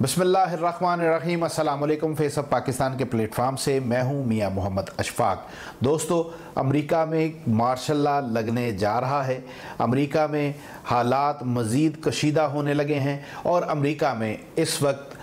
बिस्मिल्लाहिर्रहमानिर्रहीम। अस्सलाम वालेकुम। फेस ऑफ पाकिस्तान के प्लेटफॉर्म से मैं हूं मियां मोहम्मद अशफाक। दोस्तों, अमेरिका में मार्शल लॉ लगने जा रहा है। अमेरिका में हालात मज़ीद कशीदा होने लगे हैं और अमेरिका में इस वक्त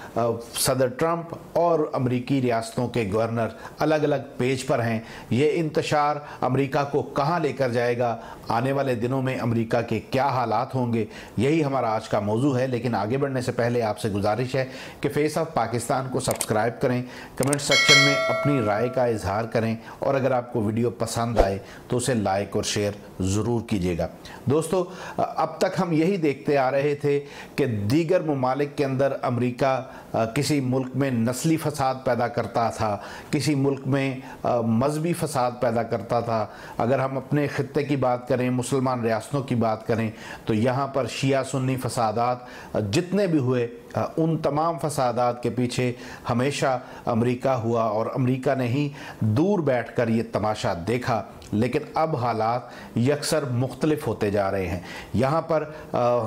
सदर ट्रंप और अमेरिकी रियासतों के गवर्नर अलग अलग पेज पर हैं। ये इंतशार अमेरिका को कहाँ लेकर जाएगा, आने वाले दिनों में अमेरिका के क्या हालात होंगे, यही हमारा आज का मौजू है। लेकिन आगे बढ़ने से पहले आपसे गुजारिश है कि फेस ऑफ पाकिस्तान को सब्सक्राइब करें, कमेंट सेक्शन में अपनी राय का इजहार करें और अगर आपको वीडियो पसंद आए तो उसे लाइक और शेयर ज़रूर कीजिएगा। दोस्तों, अब तक हम यही देखते आ रहे थे कि दीगर ममालिक के अंदर अमेरिका किसी मुल्क में नस्ली फसाद पैदा करता था, किसी मुल्क में मजहबी फसाद पैदा करता था। अगर हम अपने ख़ित्ते की बात करें, मुसलमान रियासतों की बात करें, तो यहाँ पर शिया सुन्नी फसादात जितने भी हुए, उन तमाम फसादात के पीछे हमेशा अमेरिका हुआ और अमेरिका ने ही दूर बैठकर ये तमाशा देखा। लेकिन अब हालात यकसर मुख्तलिफ होते जा रहे हैं। यहाँ पर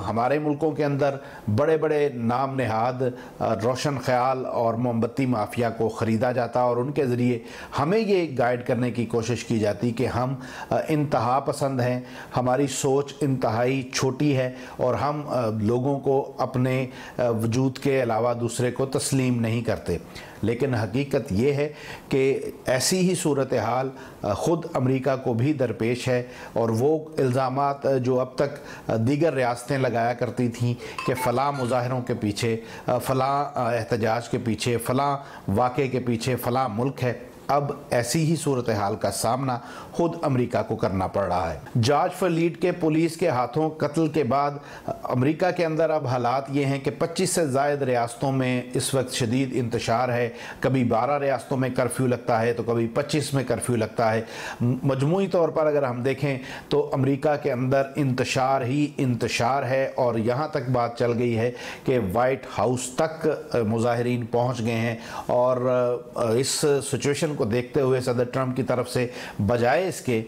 हमारे मुल्कों के अंदर बड़े बड़े नाम नहाद रोशन ख्याल और मोमबत्ती माफिया को ख़रीदा जाता और उनके ज़रिए हमें ये गाइड करने की कोशिश की जाती कि हम इंतहा पसंद हैं, हमारी सोच इंतहाई छोटी है और हम लोगों को अपने वजूद के अलावा दूसरे को तस्लीम नहीं करते। लेकिन हकीकत ये है कि ऐसी ही सूरत हाल ख़ुद अमेरिका को भी दरपेश है और वो इल्ज़ामात जो अब तक दीगर रियासतें लगाया करती थीं कि फ़लाँ मुज़ाहरों के पीछे, फ़लाँ एहतजाज के पीछे, फ़लाँ वाक़े के पीछे फ़लाँ मुल्क है, अब ऐसी ही सूरत हाल का सामना खुद अमेरिका को करना पड़ रहा है। जॉर्ज फ्लोयड के पुलिस के हाथों कत्ल के बाद अमेरिका के अंदर अब हालात ये हैं कि 25 से ज़ायद रियासतों में इस वक्त शदीद इंतशार है। कभी 12 रियासतों में कर्फ्यू लगता है तो कभी 25 में कर्फ्यू लगता है। मजमूई तौर पर अगर हम देखें तो अमेरिका के अंदर इंतशार ही इंतशार है और यहाँ तक बात चल गई है कि वाइट हाउस तक मुजाहिरीन पहुँच गए हैं। और इस सिचुएशन को देखते हुए सदर ट्रंप की तरफ से बजाय इसके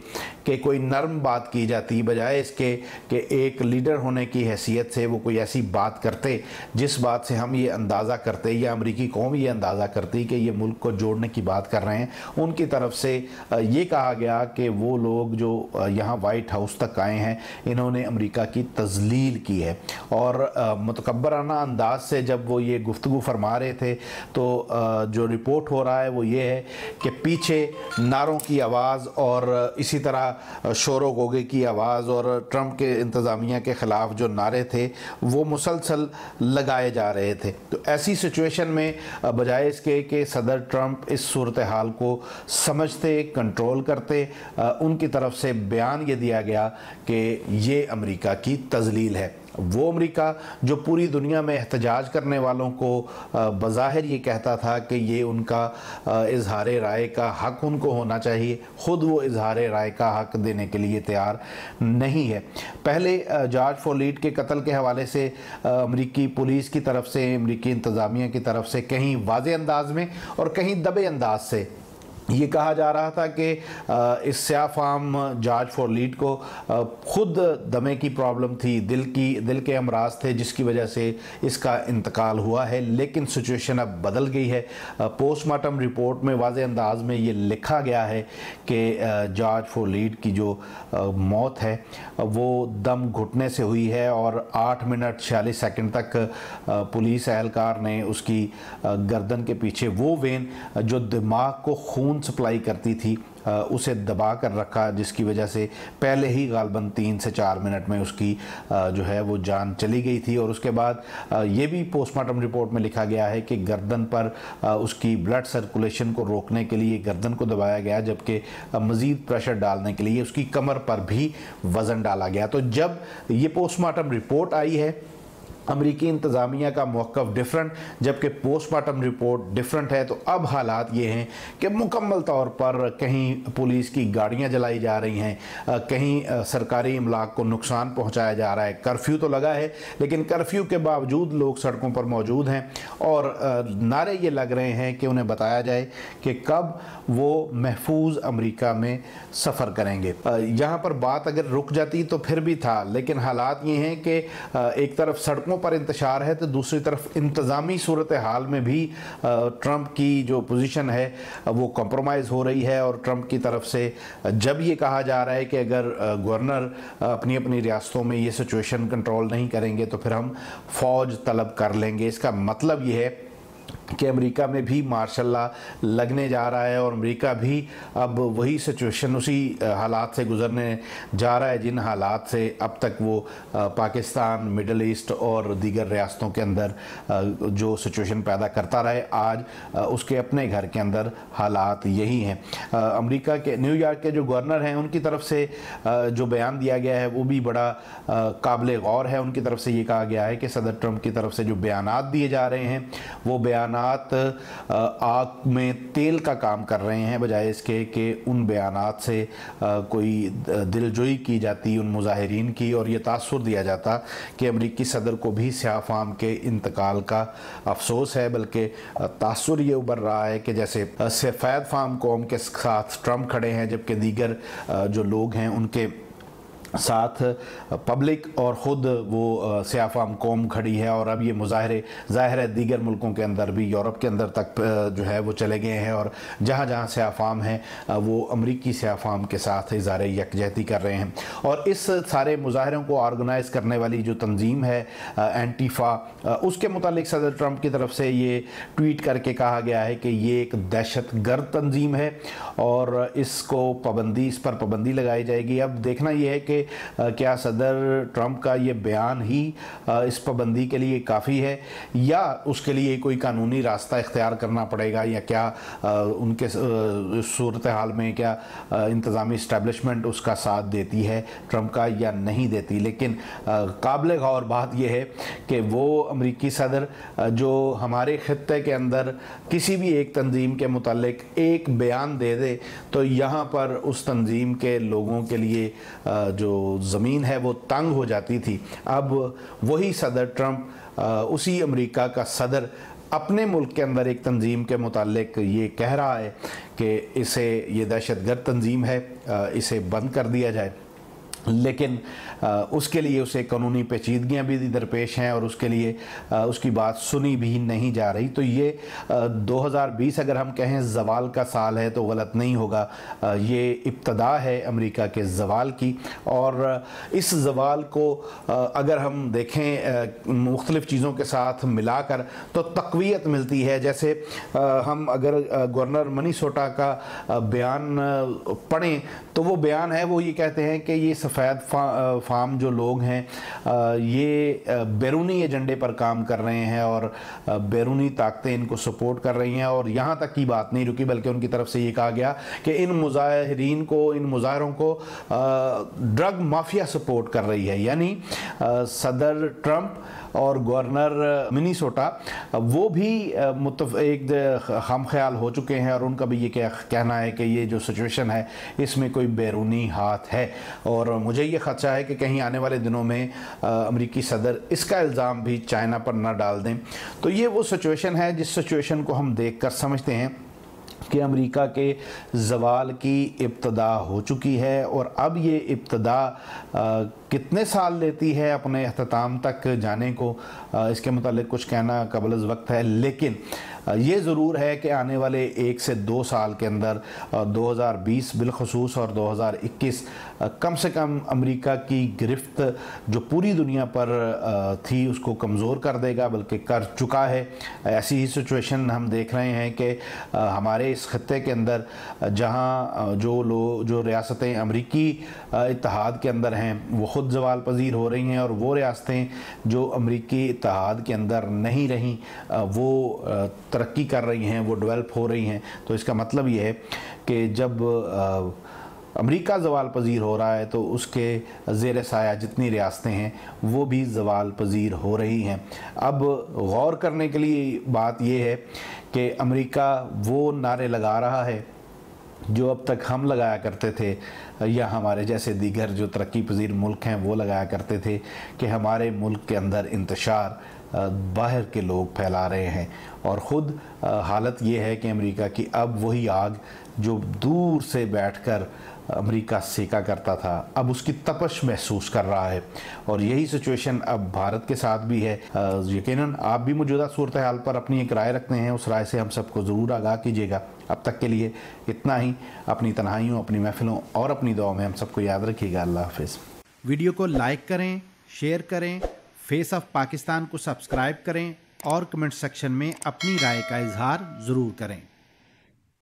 कि कोई नरम बात की जाती, बजाय इसके कि एक लीडर होने की हैसियत से वो कोई ऐसी बात करते जिस बात से हम ये अंदाज़ा करते या अमेरिकी कौम ये अंदाज़ा करती कि ये मुल्क को जोड़ने की बात कर रहे हैं, उनकी तरफ से ये कहा गया कि वो लोग जो यहाँ वाइट हाउस तक आए हैं इन्होंने अमेरिका की तज़लील की है। और मुतकब्बराना अंदाज से जब वो ये गुफ्तगू फरमा रहे थे तो जो रिपोर्ट हो रहा है वो ये है कि पीछे नारों की आवाज़ और इसी तरह शोर गोगे की आवाज़ और ट्रंप के इंतज़ामिया के ख़िलाफ़ जो नारे थे वो मुसलसल लगाए जा रहे थे। तो ऐसी सिचुएशन में बजाय इसके कि सदर ट्रंप इस सूरत हाल को समझते, कंट्रोल करते, उनकी तरफ से बयान ये दिया गया कि ये अमेरिका की तज़लील है। वो अमेरिका जो पूरी दुनिया में एहतजाज करने वालों को बज़ाहिर ये कहता था कि ये उनका इजहार राय का हक़ उनको होना चाहिए, ख़ुद वो इजहार राय का हक़ देने के लिए तैयार नहीं है। पहले जॉर्ज फ्लोयड के कत्ल के हवाले से अमेरिकी पुलिस की तरफ से, अमेरिकी इंतज़ामिया की तरफ से कहीं वाज़े अंदाज में और कहीं दबे अंदाज से ये कहा जा रहा था कि इस स्याफाम जॉर्ज फ्लोयड को ख़ुद दमे की प्रॉब्लम थी, दिल के अमराज थे जिसकी वजह से इसका इंतकाल हुआ है। लेकिन सिचुएशन अब बदल गई है। पोस्टमार्टम रिपोर्ट में वाज़े अंदाज में ये लिखा गया है कि जॉर्ज फ्लोयड की जो मौत है वो दम घुटने से हुई है और 8 मिनट 46 सेकंड तक पुलिस एहलकार ने उसकी गर्दन के पीछे वो वेन जो दिमाग को खून सप्लाई करती थी उसे दबा कर रखा, जिसकी वजह से पहले ही गालबन 3 से 4 मिनट में उसकी जो है वो जान चली गई थी। और उसके बाद ये भी पोस्टमार्टम रिपोर्ट में लिखा गया है कि गर्दन पर उसकी ब्लड सर्कुलेशन को रोकने के लिए गर्दन को दबाया गया, जबकि मज़ीद प्रेशर डालने के लिए उसकी कमर पर भी वज़न डाला गया। तो जब ये पोस्टमार्टम रिपोर्ट आई है अमेरिकी इंतज़ामिया का मौक़िफ़ डिफरेंट, जबकि पोस्टमार्टम रिपोर्ट डिफरेंट है। तो अब हालात ये हैं कि मुकम्मल तौर पर कहीं पुलिस की गाड़ियां जलाई जा रही हैं, कहीं सरकारी इमलाक को नुकसान पहुंचाया जा रहा है। कर्फ्यू तो लगा है लेकिन कर्फ्यू के बावजूद लोग सड़कों पर मौजूद हैं और नारे ये लग रहे हैं कि उन्हें बताया जाए कि कब वो महफूज अमेरिका में सफ़र करेंगे। यहाँ पर बात अगर रुक जाती तो फिर भी था, लेकिन हालात ये हैं कि एक तरफ सड़कों सड़कों पर इंतशार है, तो दूसरी तरफ इंतज़ामी सूरत हाल में भी ट्रंप की जो पोजीशन है वो कॉम्प्रोमाइज़ हो रही है। और ट्रंप की तरफ से जब ये कहा जा रहा है कि अगर गवर्नर अपनी अपनी रियासतों में ये सिचुएशन कंट्रोल नहीं करेंगे तो फिर हम फ़ौज तलब कर लेंगे, इसका मतलब ये है कि अमेरिका में भी मार्शल लॉ लगने जा रहा है और अमेरिका भी अब वही सिचुएशन, उसी हालात से गुजरने जा रहा है जिन हालात से अब तक वो पाकिस्तान, मिडल ईस्ट और दीगर रियासतों के अंदर जो सिचुएशन पैदा करता रहे, आज उसके अपने घर के अंदर हालात यही हैं। अमेरिका के न्यूयॉर्क के जो गवर्नर हैं उनकी तरफ से जो बयान दिया गया है वो भी बड़ा काबिल गौर है। उनकी तरफ से ये कहा गया है कि सदर ट्रंप की तरफ से जो बयानात दिए जा रहे हैं वो बयानात आग में तेल का काम कर रहे हैं, बजाय इसके कि उन बयानात से कोई दिलजोई की जाती उन मुजाहिरीन की और ये तासुर दिया जाता कि अमरीकी सदर को भी स्याह फाम के इंतकाल का अफसोस है, बल्कि तासुर ये उभर रहा है कि जैसे सफ़ेद फाम कौम के साथ ट्रंप खड़े हैं जबकि दीगर जो लोग हैं उनके साथ पब्लिक और ख़ुद वो स्याह फाम कौम खड़ी है। और अब ये मुजाहरे ज़ाहिर है दीगर मुल्कों के अंदर भी, यूरोप के अंदर तक जो है वो चले गए हैं और जहाँ जहाँ स्याह फाम है वो अमरीकी स्याह फाम के साथ इज़हार यकजहती कर रहे हैं। और इस सारे मुजाहरों को ऑर्गेनाइज़ करने वाली जो तंजीम है एंटीफा, उसके मुतालिक सदर ट्रंप की तरफ से ये ट्वीट करके कहा गया है कि ये एक दहशतगर्द तंजीम है और इस पर पाबंदी लगाई जाएगी। अब देखना यह है कि क्या सदर ट्रंप का ये बयान ही इस पाबंदी के लिए काफ़ी है या उसके लिए कोई कानूनी रास्ता इख्तियार करना पड़ेगा, या क्या उनके सूरत हाल में क्या इंतज़ामी इस्टेब्लिशमेंट उसका साथ देती है ट्रंप का या नहीं देती। लेकिन काबिल गौर बात यह है कि वो अमरीकी सदर जो हमारे ख़ित्ते के अंदर किसी भी एक तंजीम के मुतालिक एक बयान दे दे तो यहाँ पर उस तंजीम के लोगों के लिए जो ज़मीन है वो तंग हो जाती थी। अब वही सदर ट्रंप, उसी अमेरिका का सदर अपने मुल्क के अंदर एक तंजीम के मुतालिक ये कह रहा है कि इसे ये दहशतगर्द तंजीम है, इसे बंद कर दिया जाए। लेकिन उसके लिए उसे कानूनी पेचीदगियाँ भी दरपेश हैं और उसके लिए उसकी बात सुनी भी नहीं जा रही। तो ये 2020 अगर हम कहें ज़वाल का साल है तो गलत नहीं होगा। ये इब्तदा है अमेरिका के ज़वाल की और इस ज़वाल को अगर हम देखें मुख्तलिफ़ चीज़ों के साथ मिलाकर तो तक़वियत मिलती है। जैसे हम अगर गवर्नर मिनेसोटा का बयान पढ़ें तो वो बयान है, वो ये कहते हैं कि ये सफ़ेद फार्म जो लोग हैं ये बैरूनी एजेंडे पर काम कर रहे हैं और बैरूनी ताकतें इनको सपोर्ट कर रही हैं। और यहाँ तक की बात नहीं रुकी बल्कि उनकी तरफ से ये कहा गया कि इन मुजाहिरीन को, इन मुजाहरों को ड्रग माफिया सपोर्ट कर रही है। यानी सदर ट्रंप और गवर्नर मिनेसोटा वो भी एक हम ख्याल हो चुके हैं और उनका भी ये कहना है कि ये जो सिचुएशन है इसमें कोई बैरूनी हाथ है। और मुझे ये ख़दशा है कि कहीं आने वाले दिनों में अमेरिकी सदर इसका इल्ज़ाम भी चाइना पर ना डाल दें। तो ये वो सिचुएशन है जिस सिचुएशन को हम देख कर समझते हैं कि अमेरिका के ज़वाल की इब्तदा हो चुकी है। और अब ये इब्तदा कितने साल लेती है अपने अख्ताम तक जाने को, इसके मुतालिक कुछ कहना क़ब्ल वक्त है। लेकिन ये ज़रूर है कि आने वाले 1 से 2 साल के अंदर 2020 बिलखसूस और 2021 कम से कम अमेरिका की गिरफ्त जो पूरी दुनिया पर थी उसको कमज़ोर कर देगा, बल्कि कर चुका है। ऐसी ही सिचुएशन हम देख रहे हैं कि हमारे इस खत्ते के अंदर जहाँ जो रियासतें अमेरिकी इत्तेहाद के अंदर हैं वो ख़ुद ज़वाल पजीर हो रही हैं और वो रियासतें जो अमेरिकी इत्तेहाद के अंदर नहीं रहीं वो तरक्की कर रही हैं, वो डेवलप हो रही हैं। तो इसका मतलब ये है कि जब अमेरिका ज़वाल पजीर हो रहा है तो उसके ज़ेर साया जितनी रियासतें हैं वो भी ज़वाल पजीर हो रही हैं। अब गौर करने के लिए बात यह है कि अमेरिका वो नारे लगा रहा है जो अब तक हम लगाया करते थे या हमारे जैसे दीगर जो तरक्की पजीर मुल्क हैं वो लगाया करते थे कि हमारे मुल्क के अंदर इंतशार बाहर के लोग फैला रहे हैं। और ख़ुद हालत ये है कि अमेरिका की अब वही आग जो दूर से बैठकर अमेरिका सेका करता था, अब उसकी तपश महसूस कर रहा है। और यही सिचुएशन अब भारत के साथ भी है। यकीनन आप भी मौजूदा सूरत हाल पर अपनी एक राय रखते हैं, उस राय से हम सबको ज़रूर आगाह कीजिएगा। अब तक के लिए इतना ही। अपनी तन्हाइयों, अपनी महफिलों और अपनी दुआओं में हम सबको याद रखिएगा। अल्लाह हाफिज़। वीडियो को लाइक करें, शेयर करें, फेस ऑफ पाकिस्तान को सब्सक्राइब करें और कमेंट सेक्शन में अपनी राय का इजहार ज़रूर करें।